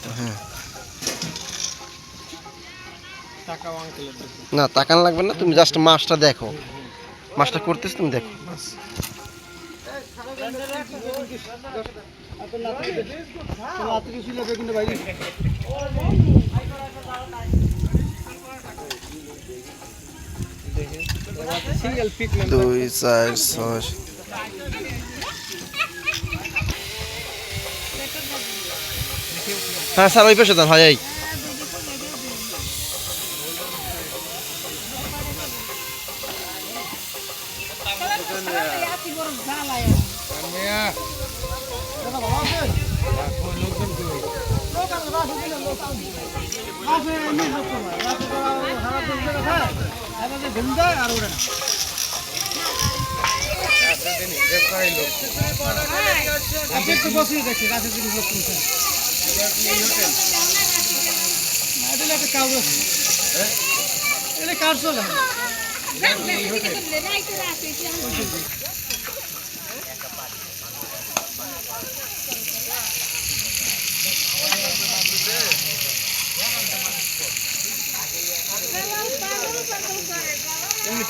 তো হ্যাঁ টাকাও আঙ্কেলের দেখো। না তাকান লাগবে না, তুমি জাস্ট মাছটা দেখো, মাছটা করতেছ তুমি দেখো। সিঙ্গেল পিক 2 4 6 হ্যাঁ স্যার ওই পাশে দেন, হয় এই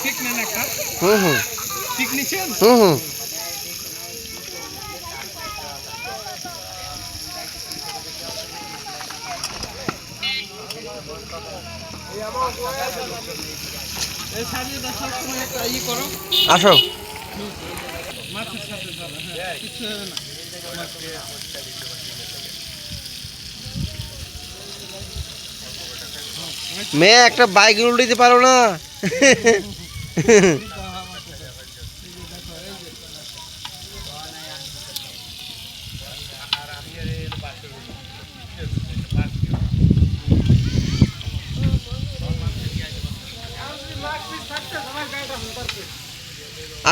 পিক নেন একটা হুম হুম পিক নিছেন। হুম হুম এই সারিয়ে দর্শক সময় একটা ই করো, আসো। মাছের সাথে যাবে। হ্যাঁ কিছু হবে না। মেয়ে একটা বাইক উল্টে দিতে পারো না?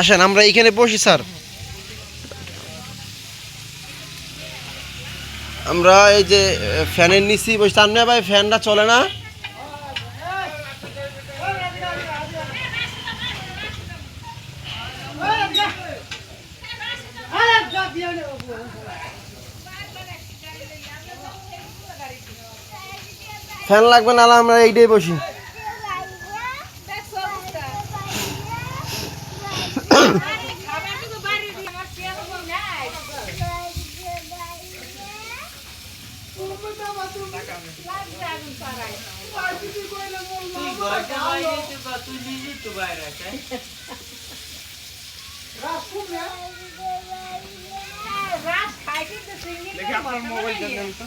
আসেন আমরা এইখানে বসি স্যার, আমরা এই যে ফ্যানের নিচে বসে। তার না ভাই ফ্যানটা চলে না? ফ্যান লাগবে না, আমরা এইটাই বসি। দেখি আপনার মোবাইলটা নেন তো।